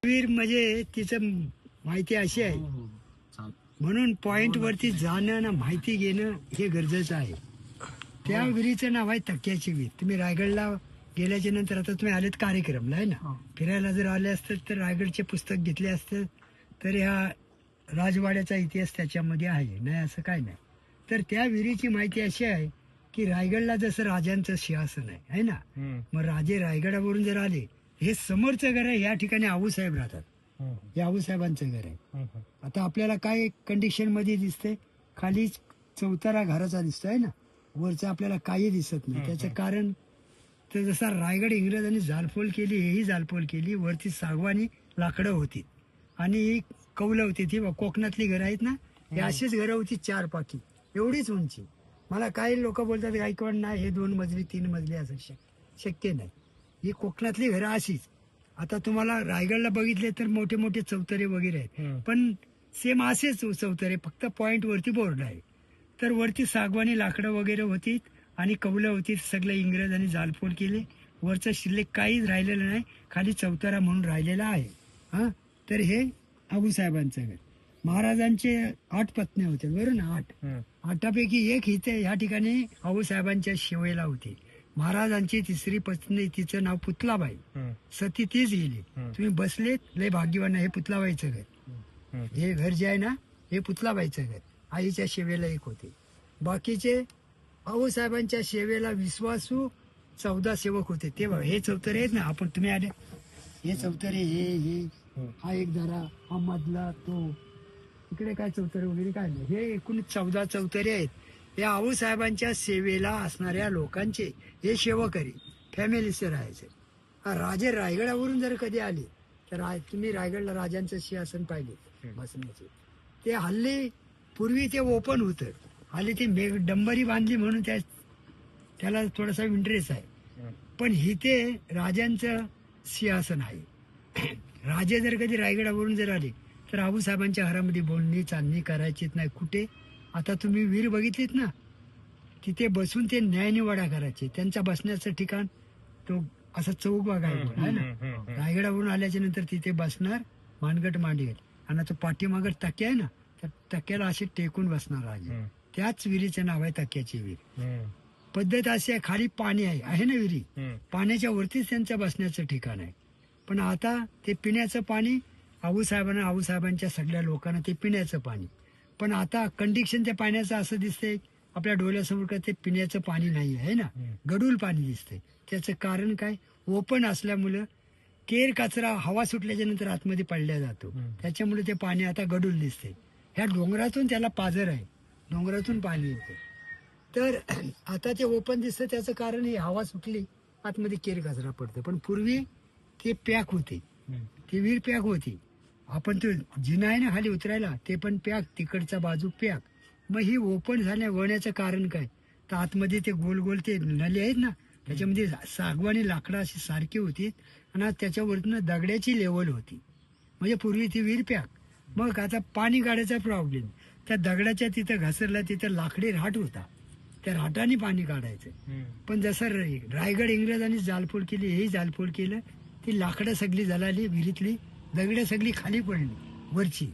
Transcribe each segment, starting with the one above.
वीर म्हणजे तिचं माहिती अशी आहे म्हणून पॉइंट वरती जाणं ना माहिती घेणं हे गरजेचं आहे. त्या विहिरीचं नाव आहे तक्क्याची विहीर. तुम्ही रायगडला गेल्याच्या नंतर आता तुम्ही आलेत कार्यक्रमला आहे ना, फिरायला जर आले असते तर रायगडचे पुस्तक घेतले असते तर ह्या राजवाड्याचा इतिहास त्याच्यामध्ये आहे, नाही असं काय नाही. तर त्या विहिरीची माहिती अशी आहे की रायगडला जसं राजांचं सिंहासन आहे ना, मग राजे रायगडावरून जर आले, हे समोरचं घर आहे, या ठिकाणी आऊसाहेब राहतात, हे आऊसाहेबांचं घर आहे. आता आपल्याला काय कंडिशन मध्ये दिसते, खाली चौतारा घराचा दिसतोय ना, वरचं आपल्याला काही दिसत नाही. त्याचं कारण तर जसा रायगड इंग्रजांनी जालपोल केली, हेही जालपोल केली, वरती सागवानी लाकडं होती आणि कौलं होती. ती कोकणातली घरं आहेत ना, हे अशीच घरं होती, 4 पाकी एवढीच उंची. मला काही लोक बोलतात गायकवाड नाही, हे 2 मजली 3 मजली असं शक्य नाही. ही कोकणातली घरं अशीच. आता तुम्हाला रायगडला बघितले तर मोठे मोठे चौतरे वगैरे आहेत, पण सेम असेच चौतरे, फक्त पॉइंट वरती बोर्ड आहे. तर वरती सागवानी लाकडं वगैरे होती आणि कौलं होती. सगळं इंग्रजांनी जालपोल केले, वरचं शिल्लक काहीच राहिलेलं नाही, खाली चौतारा म्हणून राहिलेला आहे. हा, तर हे आऊसाहेबांचं घर. महाराजांचे 8 पत्नी होते बरं ना, 8पैकी एक इथे या ठिकाणी आऊसाहेबांच्या शिवेला होती. महाराजांची 3री पत्नी, तिचं नाव पुतलाबाई, सती तीच गेली. तुम्ही बसलेत लय भाग्यवान. हे पुतलाबाईचं घर, हे घर जे आहे ना, हे पुतलाबाईचं घर. आईच्या सेवेला एक होते. बाकीचे आऊसाहेबांच्या सेवेला विश्वासू 14 सेवक होते. ते हे चौतरे आहेत ना, आपण तुम्ही आले हे चौतरे, हे हा एक दरा, हा मधला, तो इकडे काय चौतरे वगैरे काय नाही, हे एकूण 14 चौतरे आहेत. हे आऊसाहेबांच्या सेवेला असणाऱ्या लोकांचे हे सेवकरी फॅमिलीचे राहायचे. राजे रायगडावरून जर कधी आले तर तुम्ही रायगडला राजांचं सिंहासन पाहिले बसण्याचे, ते हल्ली पूर्वी ते ओपन होतं, हल्ली ते डंबरी बांधली म्हणून त्याला थोडासा इंटरेस्ट आहे. पण इथे राजांचं सिंहासन आहे. राजे जर कधी रायगडावरून जर आले तर आऊसाहेबांच्या घरामध्ये बोलणी चालणी करायचीच नाही कुठे. आता तुम्ही वीर बघितलीत ना, तिथे बसून ते न्यायनिवाडा करायचे. त्यांच्या बसण्याचं ठिकाण तो असा चौक बघायला आहे ना, रायगडावरून आल्याच्या नंतर तिथे बसणार, मानगट मांडील, आणि तो पाठीमागं टक्के आहे ना, त्या टक्क्याला असे टेकून बसणार राजे. त्याच विहिरीचं नाव आहे तक्क्याची विहीर. पद्धत अशी आहे, खाली पाणी आहे ना विहिरी, पाण्याच्या वरतीच त्यांचं बसण्याचं ठिकाण आहे. पण आता ते पिण्याचं पाणी आऊसाहेबांच्या सगळ्या लोकांना ते पिण्याचं पाणी. पण आता कंडिशन त्या पाण्याचं असं दिसतंय आपल्या डोळ्यासमोर का ते पिण्याचं पाणी नाही आहे ना, गढूळ पाणी दिसतंय. त्याचं कारण काय, ओपन असल्यामुळं केर कचरा हवा सुटल्याच्या नंतर आतमध्ये पडल्या जातो, त्याच्यामुळे ते पाणी आता गढूळ दिसते. ह्या डोंगरातून त्याला पाझर आहे, डोंगरातून पाणी येतं. तर आता ते ओपन दिसतं, त्याचं कारण हे हवा सुटली आतमध्ये केर कचरा पडतो. पण पूर्वी ते पॅक होते, ती विहीर पॅक होती. आपण तो जिना आहे ना खाली उतरायला, ते पण पॅक, तिकडचा बाजू पॅक. मग ही ओपन होण्याचं कारण काय, तर आतमध्ये ते गोल गोल ते नले आहेत ना, त्याच्यामध्ये सागवानी लाकडं अशी सारखी होती आणि त्याच्यावरनं दगड्याची लेवल होती. म्हणजे पूर्वी ती विहीर पॅक. मग आता पाणी काढायचा प्रॉब्लेम, त्या दगडाच्या तिथं घसरला, तिथं लाकडी राट होता, त्या राटाने पाणी काढायचं. पण जसं रायगड इंग्रजांनी जालपोल केली, हेही जालपोल केलं, ती लाकडं सगळी जळाली, विहिरीतली दगडं सगळी खाली पडली वरची.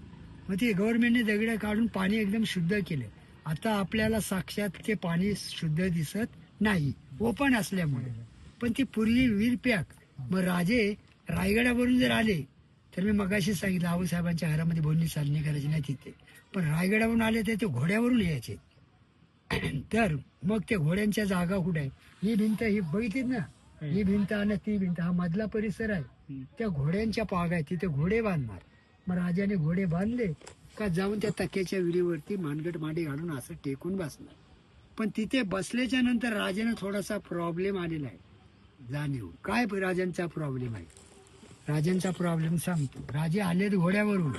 मग ते गव्हर्नमेंटने दगडं काढून पाणी एकदम शुद्ध केलं. आता आपल्याला साक्षात ते पाणी शुद्ध दिसत नाही, ओपन असल्यामुळे. पण ती पूर्वी विहीर पॅक. मग राजे रायगडावरून जर आले तर मी मगाशी सांगितलं, आऊसाहेबांच्या घरामध्ये बोलणी चालणी करायची नाही तिथे. पण रायगडावरून आले तर ते घोड्यावरून यायचे. तर मग ते घोड्यांच्या जागा कुठे आहे, ही भिंत ही बघितलीत ना, ही भिंत आणि ती भिंत, हा मधला परिसर आहे, त्या घोड्यांच्या पाग आहे, तिथे घोडे बांधणार. मग राजाने घोडे बांधले का जाऊन त्या तक्क्याच्या विहिरीवरती मानगट मांडी घालून असं टेकून बसणार. पण तिथे बसल्याच्या नंतर राजाने थोडासा प्रॉब्लेम आलेला आहे, जाणीव. काय राजांचा प्रॉब्लेम आहे, राजांचा प्रॉब्लेम सांगतो. राजे आलेत घोड्यावरून,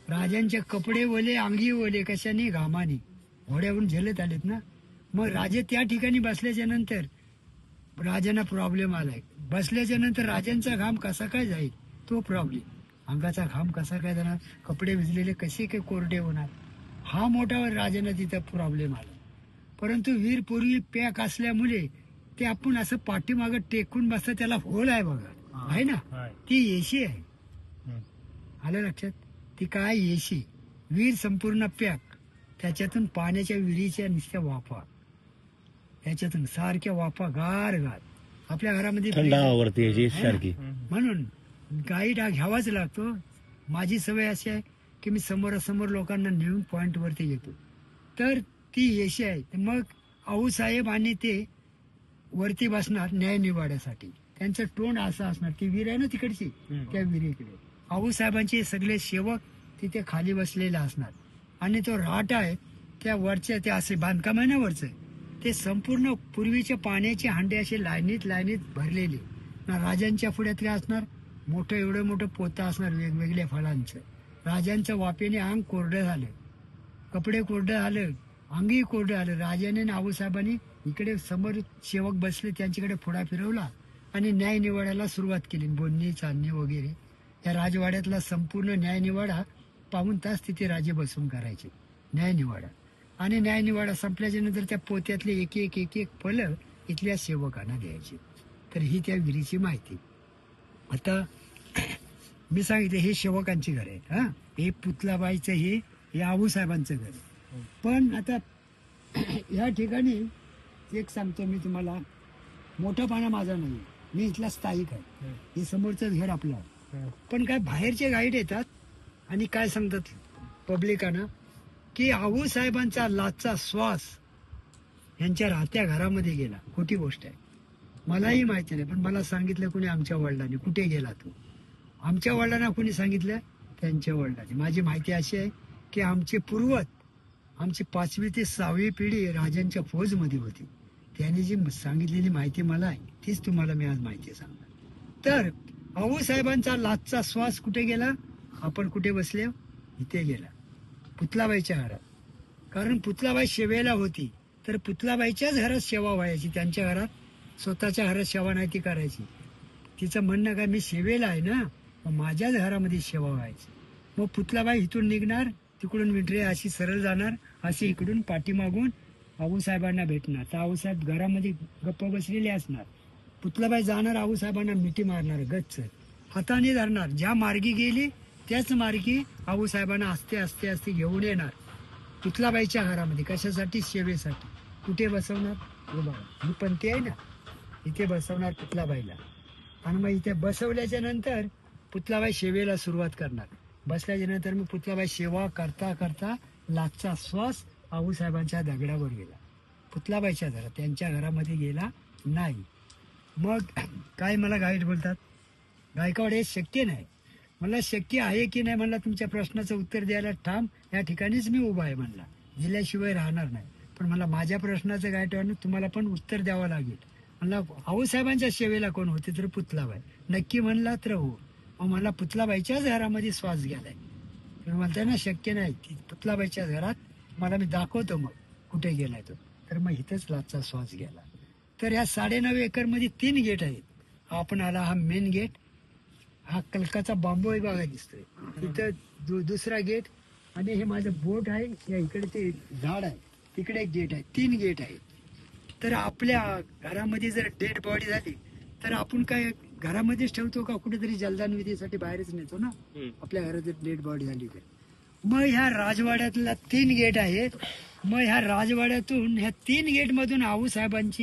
राजांचे कपडे ओले, अंगी ओले, कशाने, घामाने, घोड्यावरून झेलत आलेत ना. मग राजे त्या ठिकाणी बसल्याच्या नंतर राजांना प्रॉब्लेम आलाय. बसल्याच्या नंतर राजांचा घाम कसा काय जाईल, तो प्रॉब्लेम. अंगाचा घाम कसा काय जाणार, कपडे भिजलेले कसे काय कोरडे होणार, हा मोठा राजांना तिथं प्रॉब्लेम आला. परंतु वीर पूर्वी पॅक असल्यामुळे ते आपण असं पाठीमागं टेकून बसतं, त्याला होल आहे बघा, आहे ना, ती एसी आहे. आलं लक्षात. ती काय येशी विहीर संपूर्ण पॅक, त्याच्यातून पाण्याच्या विहिरीच्या नुसत्या वाफा, त्याच्यातून सारख्या वाफा गार गार आपल्या घरामध्ये थंड हवावरती याची सारखी. म्हणून गाईड हा घ्यावाच लागतो. माझी सवय अशी आहे की मी समोरासमोर लोकांना नेऊन पॉइंट वरती घेतो. तर ती येशी आहे. तर मग आऊसाहेब आणि ते वरती बसणार न्याय निवाड्यासाठी. त्यांचं तोंड असं असणार, ती विहीर आहे ना तिकडची, त्या विहिरीकडे आऊसाहेबांचे सगळे सेवक तिथे खाली बसलेले असणार. आणि तो राट आहे त्या वरच्या, ते असे बांधकाम आहे ना वरचं, ते संपूर्ण पूर्वीचे पाण्याचे हांडे असे लाईनीत लाईनीत भरलेले ना. राजांच्या पुढ्यात काय असणार, मोठं एवढं मोठं पोतं असणार वेगवेगळ्या फळांचं. राजांचं वाफेने अंग कोरडं झालं, कपडे कोरडं झालं, अंगही कोरडं आलं. राजाने आणि आऊसाहेबांनी इकडे समोर सेवक बसले त्यांच्याकडे पुढा फिरवला आणि न्याय निवाड्याला सुरुवात केली. बोलणी चालणी वगैरे या राजवाड्यातला संपूर्ण न्याय निवाडा पाऊण तास तिथे राजे बसून करायचे न्याय निवाडा. आणि न्याय निवाडा संपल्याच्या नंतर त्या पोत्यातले एक एक एक एक फलं इथल्या सेवकांना द्यायचे. तर ही त्या विहिरीची माहिती. आता मी सांगितलं हे सेवकांची घर आहेत. हा, हे पुतलाबाईचं हे आऊसाहेबांचं घर आहे. पण आता या ठिकाणी एक सांगतो मी तुम्हाला, मोठापणा माझा नाही, मी इथला स्थायिक आहे. हे समोरचं घर आपलं. पण काय बाहेरचे गाईड येतात आणि काय सांगतात पब्लिकांना की आऊसाहेबांचा लाचचा श्वास यांच्या राहत्या घरामध्ये गेला. खोटी गोष्ट आहे, मलाही माहिती नाही. पण मला सांगितलं कोणी आमच्या वडिलांनी. कुठे गेला तो? आमच्या वडिलांना कोणी सांगितलं? त्यांच्या वडिलांनी. माझी माहिती अशी आहे की आमचे पूर्वज, आमची 5वी ते 6वी पिढी राजांच्या फौजमध्ये होती. त्यांनी जी सांगितलेली माहिती मला आहे तीच तुम्हाला मी आज माहिती सांगणार. तर आऊसाहेबांचा लाचचा श्वास कुठे गेला? आपण कुठे बसले? इथे गेला, पुतलाबाईच्या घरात. कारण पुतलाबाई सेवेला होती, तर पुतलाबाईच्याच घरात सेवा व्हायची. त्यांच्या घरात, स्वतःच्या घरात सेवा नाही ती करायची. तिचं म्हणणं काय, मी सेवेला आहे ना, मग माझ्याच घरामध्ये सेवा व्हायची. मग पुतलाबाई इथून निघणार, तिकडून विंटरे अशी सरळ जाणार, अशी इकडून पाठीमागून आऊसाहेबांना भेटणार. तर आऊसाहेब घरामध्ये गप्प बसलेले असणार. पुतलाबाई जाणार, आऊसाहेबांना मिठी मारणार, गच्च हाताने धरणार. ज्या मार्गी गेली त्याच मार्गी आऊसाहेबांना आस्ते आस्ते आस्ते घेऊन येणार पुतलाबाईच्या घरामध्ये. कशासाठी? सेवेसाठी. कुठे बसवणार? हे बघा, ही पंथी आहे ना, इथे बसवणार पुतलाबाईला. आणि मग इथे बसवल्याच्या नंतर पुतलाबाई सेवेला सुरुवात करणार. बसल्याच्या नंतर मग पुतलाबाई सेवा करता करता लाचचा श्वास आऊसाहेबांच्या दगडावर गेला, पुतलाबाईच्या घरात, त्यांच्या घरामध्ये गेला नाही. मग काय मला गाईड बोलतात, गायकवाड हे शक्य नाही. मला शक्य आहे की नाही म्हणला, तुमच्या प्रश्नाचं उत्तर द्यायला ठाम या ठिकाणीच मी उभा आहे म्हणला, दिल्याशिवाय राहणार नाही. पण मला माझ्या प्रश्नाचं गायकवाड तुम्हाला पण उत्तर द्यावं लागेल. म्हणला आऊसाहेबांच्या सेवेला कोण होते? तर पुतलाबाई. नक्की म्हणला तर हो. मग मला पुतलाबाईच्याच घरामध्ये श्वास गेलाय. तर म्हणताय ना शक्य नाही, ती पुतलाबाईच्याच घरात मला मी दाखवतो मग कुठे गेलाय तो. तर मग इथंच लाचचा श्वास गेला. तर या 9.5 एकरमध्ये 3 गेट आहेत. हा आपण आला, हा मेन गेट, हा कलकाचा बांबू बघा दिसतोय तिथं, दुसरा गेट, आणि हे माझं बोट आहे, या इकडे ते झाड आहे, तिकडे एक गेट आहे. 3 गेट आहेत. तर आपल्या घरामध्ये जर डेड बॉडी झाली तर आपण काय घरामध्येच ठेवतो का? कुठेतरी जलदान विधीसाठी बाहेरच नेतो ना आपल्या घरात जर डेड बॉडी झाली तर. मग ह्या राजवाड्यातला 3 गेट आहेत. मग ह्या राजवाड्यातून ह्या 3 गेट मधून आऊसाहेबांची